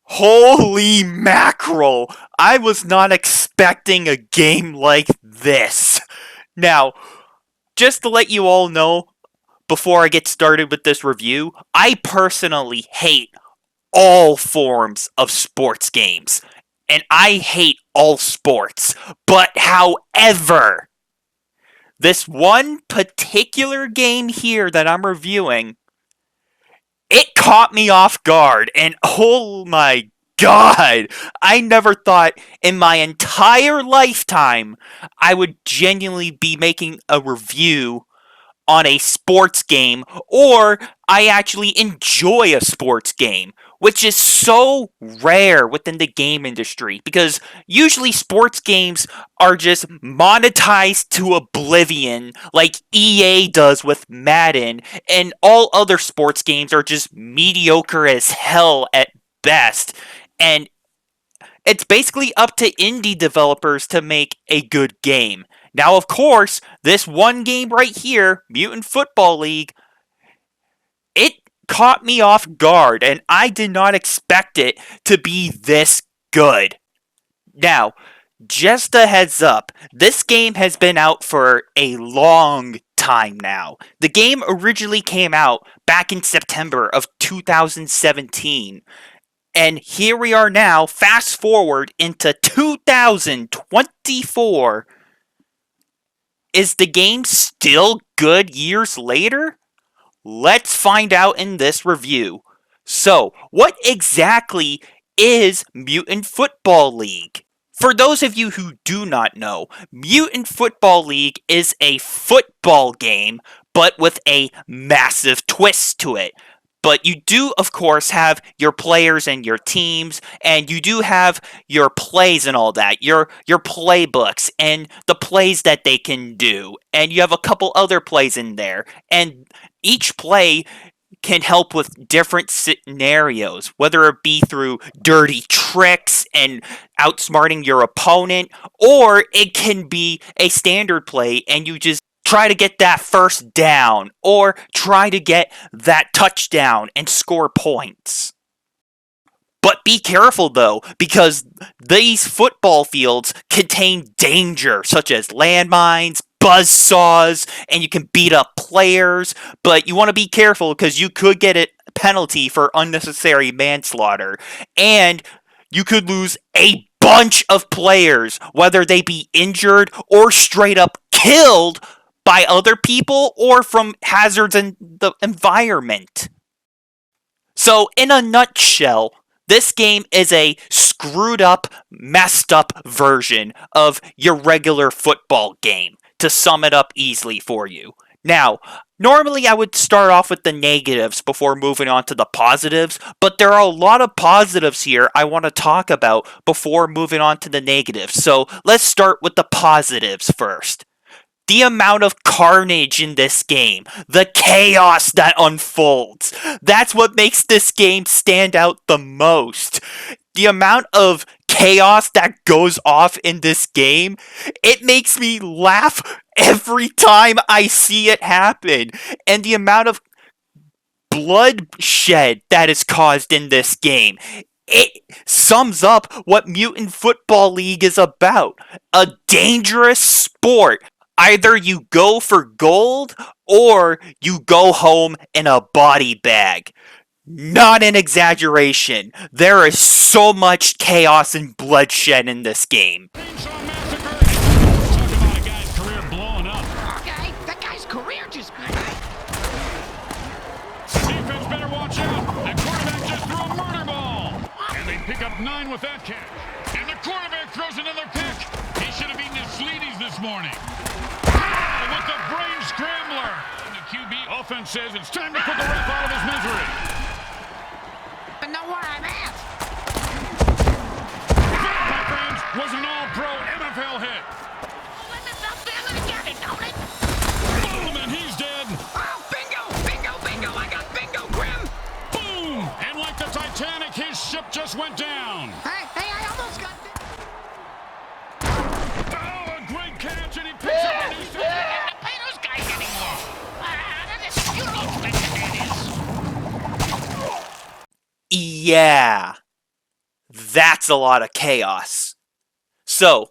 Holy mackerel! I was not expecting a game like this. Now, just to let you all know, before I get started with this review, I personally hate all forms of sports games. And I hate all sports. But however, this one particular game here that I'm reviewing, it caught me off guard. And oh my god, I never thought in my entire lifetime I would genuinely be making a review on a sports game, or I actually enjoy a sports game, which is so rare within the game industry because usually sports games are just monetized to oblivion, like EA does with Madden, and all other sports games are just mediocre as hell at best. And it's basically up to indie developers to make a good game. Now, of course, this one game right here, Mutant Football League, it caught me off guard, and I did not expect it to be this good. Now, just a heads up, this game has been out for a long time now. The game originally came out back in September of 2017. And here we are now, fast forward into 2024. Is the game still good years later? Let's find out in this review. So, what exactly is Mutant Football League? For those of you who do not know, Mutant Football League is a football game, but with a massive twist to it. But you do, of course, have your players and your teams, and you do have your plays and all that, your playbooks and the plays that they can do, and you have a couple other plays in there, and each play can help with different scenarios, whether it be through dirty tricks and outsmarting your opponent, or it can be a standard play and you just try to get that first down or try to get that touchdown and score points. But be careful though, because these football fields contain danger, such as landmines, buzzsaws, and you can beat up players. But you want to be careful because you could get a penalty for unnecessary manslaughter. And you could lose a bunch of players, whether they be injured or straight up killed by other people or from hazards in the environment. So, in a nutshell, this game is a screwed up, messed up version of your regular football game, to sum it up easily for you. Now, normally I would start off with the negatives before moving on to the positives, but there are a lot of positives here I want to talk about before moving on to the negatives. So, let's start with the positives first. The amount of carnage in this game, the chaos that unfolds, that's what makes this game stand out the most. The amount of chaos that goes off in this game, it makes me laugh every time I see it happen. And the amount of bloodshed that is caused in this game, it sums up what Mutant Football League is about. A dangerous sport. Either you go for gold or you go home in a body bag. Not an exaggeration. There is so much chaos and bloodshed in this game. Chainsaw Massacre. Talk about a guy's career blowing up. Okay, that guy's career just... Defense better watch out. That quarterback just threw a murder ball. And they pick up 9 with that catch. And the quarterback throws another pick. He should have eaten his Sleeties this morning. With the brain scrambler. And the QB offense says it's time to put the ref out of his misery. But know where I'm at. That, my friends, was an all-pro NFL hit. NFL family got it, don't it? Boom, and he's dead. Oh, bingo, bingo, bingo. I got bingo, Grim. Boom, and like the Titanic, his ship just went down. Hey, I almost got... Oh, a great catch, and he picks up a new set. Don't pay those guys anymore. You don't think that is. Yeah. That's a lot of chaos. So,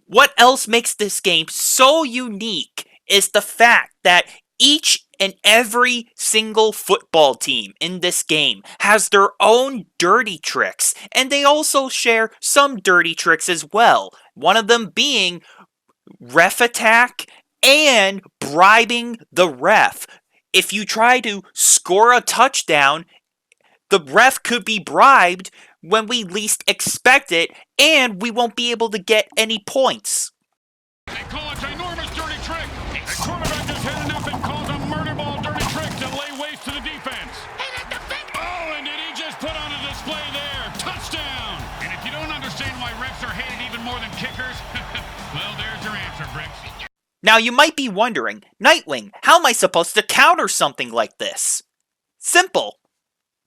what else makes this game so unique is the fact that each and every single football team in this game has their own dirty tricks, and they also share some dirty tricks as well. One of them being ref attack and bribing the ref. If you try to score a touchdown, the ref could be bribed when we least expect it, and we won't be able to get any points. They call a ginormous dirty trick. The quarterback just hit enough and calls a murder ball dirty trick to lay waste to the defense. Oh, and did he just put on a display there? Touchdown! And if you don't understand why refs are hated even more than kickers, well, there's your answer, Bricks. Now you might be wondering, Nightwing, how am I supposed to counter something like this? Simple.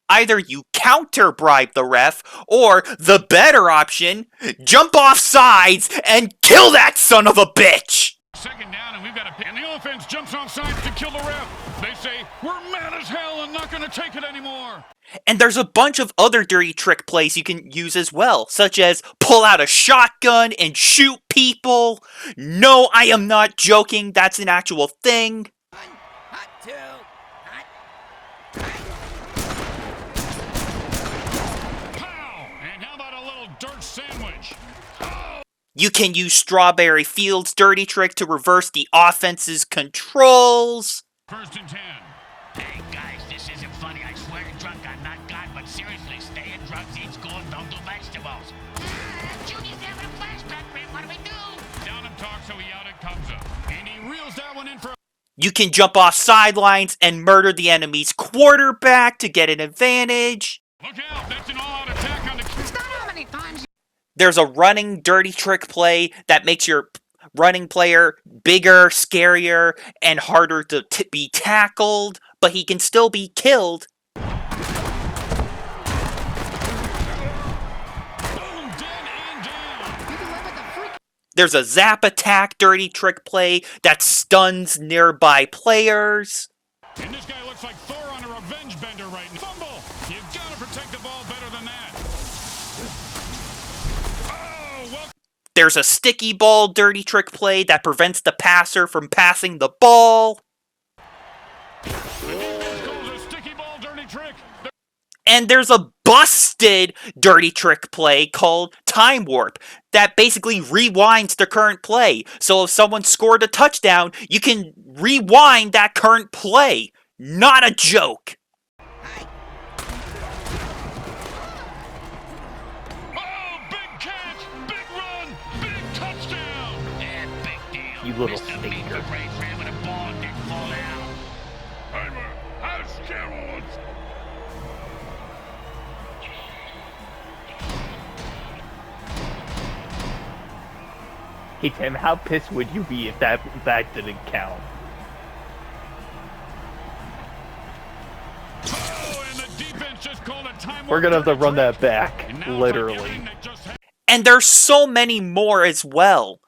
Either you counter bribe the ref, or the better option, jump off sides and kill that son of a bitch! Second down, and we've got a pick. And the offense jumps off sides to kill the ref. They say, we're mad as hell and not going to take it anymore. And there's a bunch of other dirty trick plays you can use as well, such as pull out a shotgun and shoot people. No, I am not joking, that's an actual thing. Hot two. Pow! And how about a little dirt sandwich? You can use Strawberry Field's dirty trick to reverse the offense's controls. 1st and 10. Hey guys, this isn't funny. I swear to drunk I'm not God, but seriously, stay in drugs, eat school, and don't do vegetables. Junior's having a flashback, man. What do we do? Down him talk, so he out it comes up. And he reels that one in for... You can jump off sidelines and murder the enemy's quarterback to get an advantage. Look out, that's an all-out attack on the... It's not how many times There's a running dirty trick play that makes your running player bigger, scarier, and harder to be tackled, but he can still be killed. Boom, dead and down. There's a zap attack dirty trick play that stuns nearby players. And this guy looks like Thor on a revenge bender right now. Fumble! You gotta protect the ball better than that. Oh, well... There's a sticky ball dirty trick play that prevents the passer from passing the ball. The defense calls a sticky ball dirty trick. And there's a busted dirty trick play called Time Warp that basically rewinds the current play. So if someone scored a touchdown, you can rewind that current play. Not a joke. Oh, big catch, big run, big touchdown. Yeah, big deal. You little Mr. Meat stinker. Parade ran with a ball and didn't fall down. How's steroids? Hey Tim, how pissed would you be if that didn't count? Oh, and the defense just called a time. We're gonna have to run that back, And now it's like literally. everything that just happened. And there's so many more as well.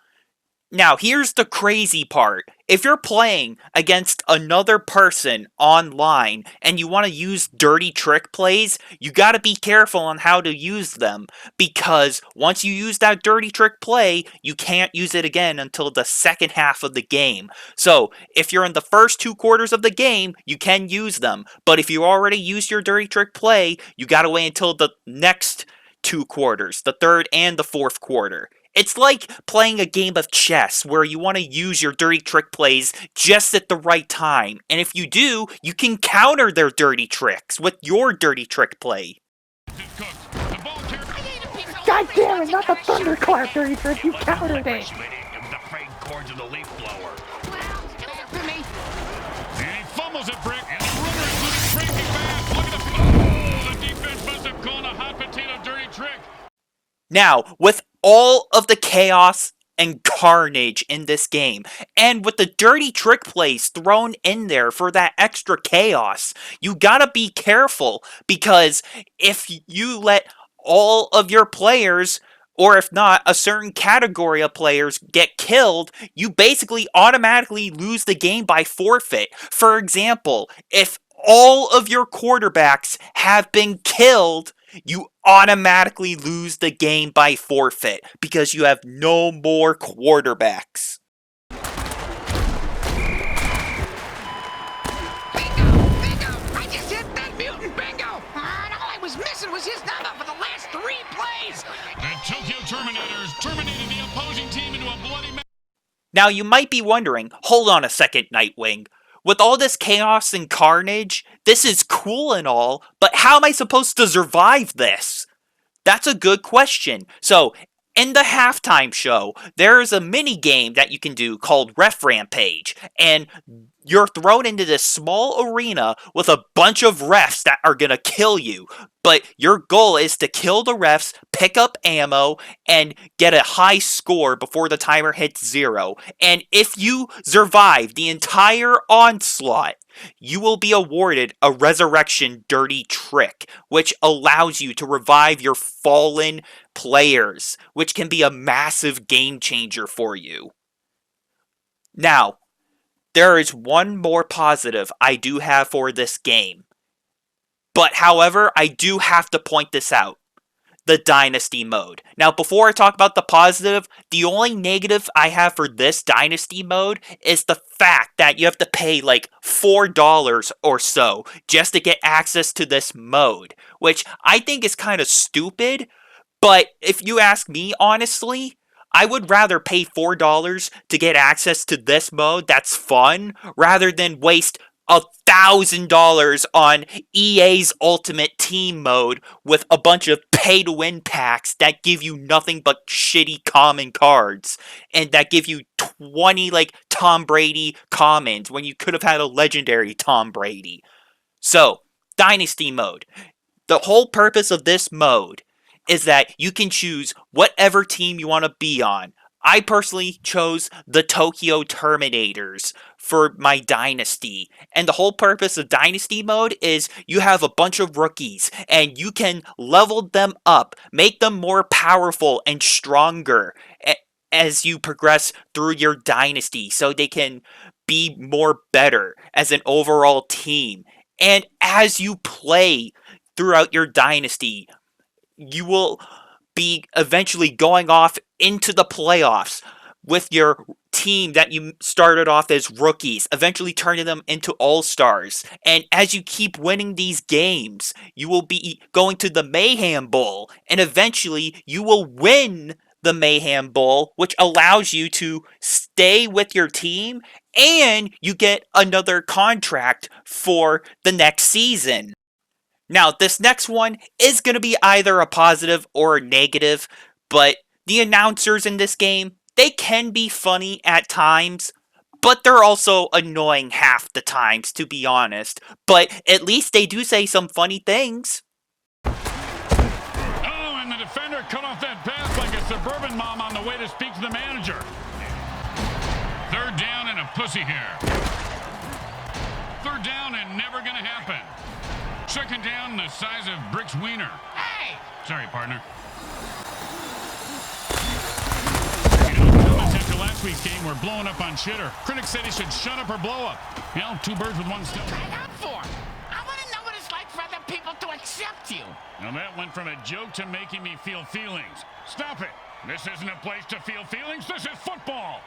Now, here's the crazy part. If you're playing against another person online and you want to use dirty trick plays, you got to be careful on how to use them, because once you use that dirty trick play, you can't use it again until the second half of the game. So, if you're in the first 2 quarters of the game, you can use them, but if you already used your dirty trick play, you got to wait until the next 2 quarters, the third and the fourth quarter. It's like playing a game of chess where you want to use your dirty trick plays just at the right time. And if you do, you can counter their dirty tricks with your dirty trick play. It's cooked. The ball carried. God damn it, not the thunderclap dirty trick, you countered it! It was the frayed cords of the leaf blower. Well, it was up to me. And he fumbles it, Brick. And the runner is moving crazy fast. Look at the... Oh, the defense must have called a hot potato dirty trick. Now, with all of the chaos and carnage in this game, and with the dirty trick plays thrown in there for that extra chaos, you gotta be careful, because if you let all of your players, or if not, a certain category of players get killed, you basically automatically lose the game by forfeit. For example, if all of your quarterbacks have been killed, you automatically lose the game by forfeit because you have no more quarterbacks. Bingo! I just hit that mutant bingo! And all I was missing was his number for the last 3 plays! The Tokyo Terminators terminated the opposing team into a bloody mess. Now you might be wondering, hold on a second, Nightwing. With all this chaos and carnage, this is cool and all, but how am I supposed to survive this? That's a good question. So, in the halftime show, there is a mini game that you can do called Ref Rampage, and you're thrown into this small arena with a bunch of refs that are gonna kill you. But your goal is to kill the refs, pick up ammo, and get a high score before the timer hits 0. And if you survive the entire onslaught, you will be awarded a resurrection dirty trick, which allows you to revive your fallen players, which can be a massive game changer for you. Now, there is one more positive I do have for this game. But however, I do have to point this out. The Dynasty mode. Now, before I talk about the positive, the only negative I have for this Dynasty mode is the fact that you have to pay like $4 or so just to get access to this mode, which I think is kind of stupid, but if you ask me honestly, I would rather pay $4 to get access to this mode that's fun rather than waste $1,000 on EA's Ultimate Team mode with a bunch of pay-to-win packs that give you nothing but shitty common cards and that give you 20 like Tom Brady commons when you could have had a legendary Tom Brady. So, Dynasty mode. The whole purpose of this mode is that you can choose whatever team you want to be on. I personally chose the Tokyo Terminators for my Dynasty. And the whole purpose of Dynasty mode is you have a bunch of rookies and you can level them up, make them more powerful and stronger as you progress through your Dynasty so they can be more better as an overall team. And as you play throughout your Dynasty, you will be eventually going off into the playoffs with your team that you started off as rookies, eventually turning them into all-stars. And as you keep winning these games, you will be going to the Mayhem Bowl, and eventually you will win the Mayhem Bowl, which allows you to stay with your team, and you get another contract for the next season. Now, this next one is going to be either a positive or a negative, but the announcers in this game, they can be funny at times, but they're also annoying half the times, to be honest. But at least they do say some funny things. Oh, and the defender cut off that pass like a suburban mom on the way to speak to the manager. 3rd down and a pussy hair. 3rd down and never going to happen. 2nd down, the size of Brick's wiener. Hey! Sorry, partner. Comments after last week's game were blowing up on Shitter. Critics said he should shut up or blow up. You know, 2 birds with 1 stone. Sign up for? I want to know what it's like for other people to accept you. Now that went from a joke to making me feel feelings. Stop it. This isn't a place to feel feelings. This is football.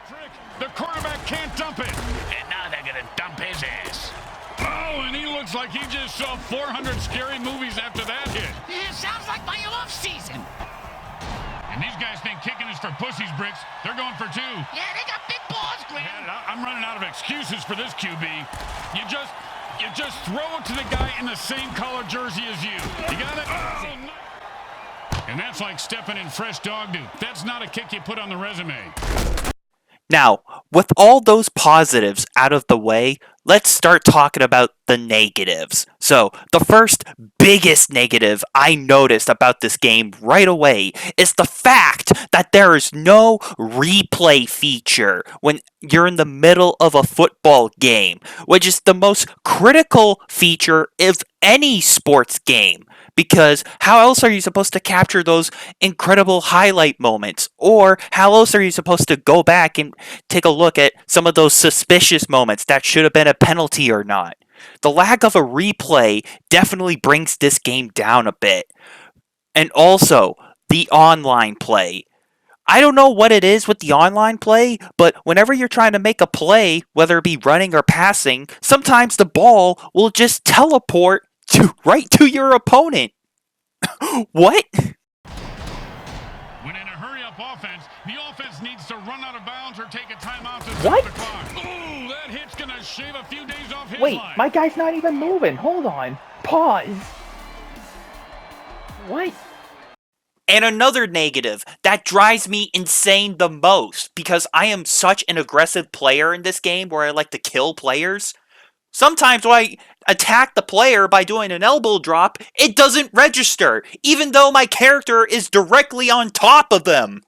Trick. The quarterback can't dump it. And now they're going to dump his ass. Oh, and he looks like he just saw 400 scary movies after that hit. Yeah, sounds like my off season. And these guys think kicking is for pussies, Bricks. They're going for 2. Yeah, they got big balls, Graham. Man, I'm running out of excuses for this QB. You just throw it to the guy in the same color jersey as you. You got it? Oh, no. And that's like stepping in fresh dog do. That's not a kick you put on the resume. Now, with all those positives out of the way, let's start talking about the negatives. So, the first biggest negative I noticed about this game right away is the fact that there is no replay feature when you're in the middle of a football game, which is the most critical feature of any sports game. Because how else are you supposed to capture those incredible highlight moments? Or how else are you supposed to go back and take a look at some of those suspicious moments that should have been a penalty or not? The lack of a replay definitely brings this game down a bit. And also, the online play. I don't know what it is with the online play, but whenever you're trying to make a play, whether it be running or passing, sometimes the ball will just teleport right to your opponent. What? When in a hurry-up offense, the offense needs to run out of bounds or take a timeout to What? stop the clock. Ooh, that hit's gonna shave a few days off his Wait, life. my guy's not even moving. Hold on. Pause. What? And another negative that drives me insane the most, because I am such an aggressive player in this game where I like to kill players. Sometimes when I attack the player by doing an elbow drop, it doesn't register, even though my character is directly on top of them.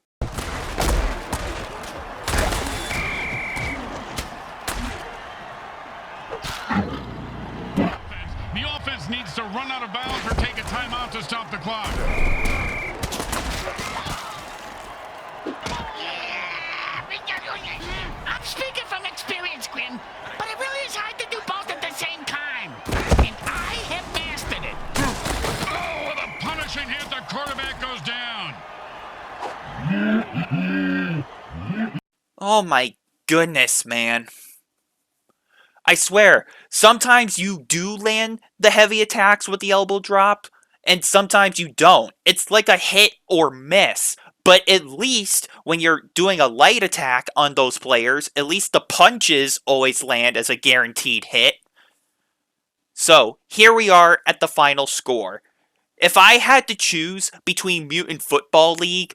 The offense needs to run out of bounds or take a timeout to stop the clock. I'm speaking from experience, Grim, but it really is hard to do both at the same time. And I have mastered it. Oh, with a punishing hit, the quarterback goes down. Oh my goodness, man. I swear, sometimes you do land the heavy attacks with the elbow drop, and sometimes you don't. It's like a hit or miss. But at least when you're doing a light attack on those players, at least the punches always land as a guaranteed hit. So, here we are at the final score. If I had to choose between Mutant Football League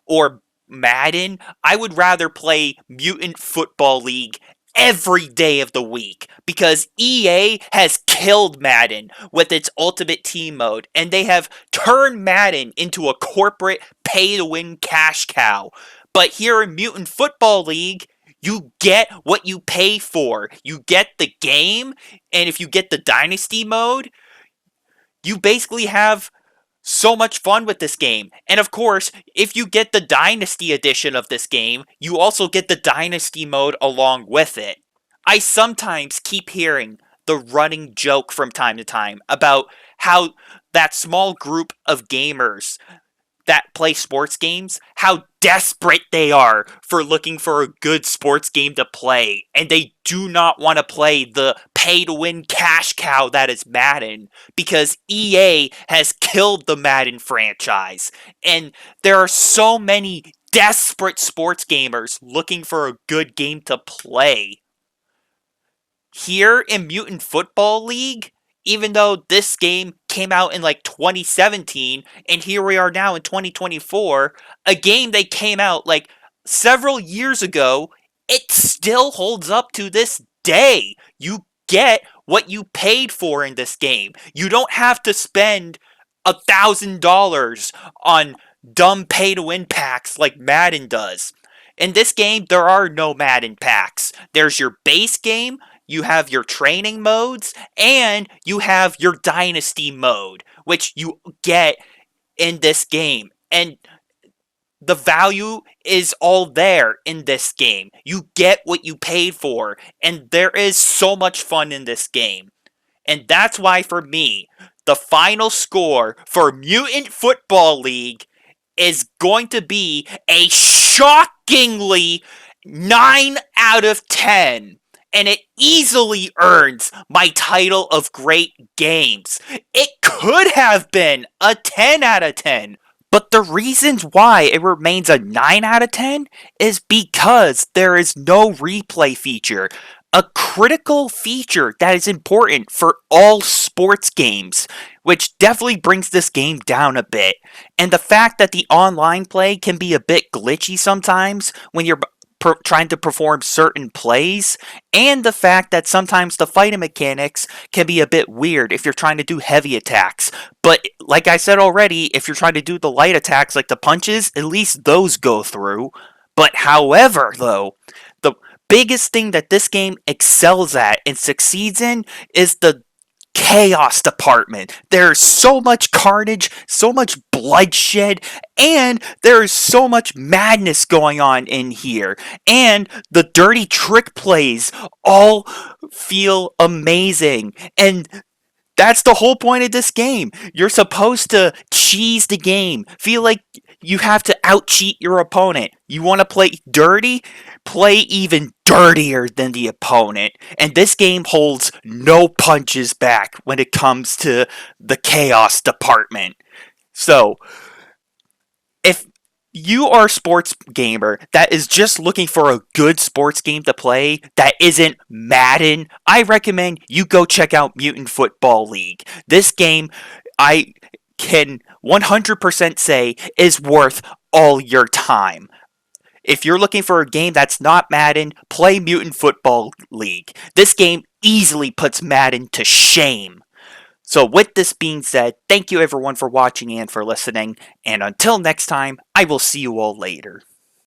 or Madden, I would rather play Mutant Football League every day of the week, because EA has killed Madden with its Ultimate Team mode, and they have turned Madden into a corporate pay-to-win cash cow. But here in Mutant Football League, you get what you pay for. You get the game, and if you get the Dynasty mode, you basically have so much fun with this game. And of course, if you get the Dynasty edition of this game, you also get the Dynasty mode along with it. I sometimes keep hearing the running joke from time to time about how that small group of gamers that play sports games, how desperate they are for looking for a good sports game to play, and they do not want to play the pay-to-win cash cow that is Madden, because EA has killed the Madden franchise, and there are so many desperate sports gamers looking for a good game to play. Here in Mutant Football League, even though this game came out in like 2017, and here we are now in 2024, a game that came out like several years ago, it still holds up to this day. You get what you paid for in this game. You don't have to spend $1,000 on dumb pay-to-win packs like Madden does. In this game, there are no Madden packs. There's your base game, you have your training modes, and you have your dynasty mode, which you get in this game. And the value is all there in this game. You get what you paid for, and there is so much fun in this game. And that's why, for me, the final score for Mutant Football League is going to be a shockingly 9 out of 10. And it easily earns my title of great games. It could have been a 10 out of 10. But the reasons why it remains a 9 out of 10 is because there is no replay feature. A critical feature that is important for all sports games, which definitely brings this game down a bit. And the fact that the online play can be a bit glitchy sometimes when you're trying to perform certain plays, and the fact that sometimes the fighting mechanics can be a bit weird if you're trying to do heavy attacks. But like I said already, if you're trying to do the light attacks like the punches, at least those go through. But however, though, the biggest thing that this game excels at and succeeds in is the chaos department. There's so much carnage, so much bloodshed, and there's so much madness going on in here. And the dirty trick plays all feel amazing. And that's the whole point of this game. You're supposed to cheese the game. Feel like you have to out cheat your opponent. You want to play dirty? Play even dirtier than the opponent. And this game holds no punches back when it comes to the chaos department. So, if you are a sports gamer that is just looking for a good sports game to play that isn't Madden, I recommend you go check out Mutant Football League. This game, I can 100% say, is worth all your time. If you're looking for a game that's not Madden, play Mutant Football League. This game easily puts Madden to shame. So, with this being said, thank you everyone for watching and for listening, and until next time, I will see you all later.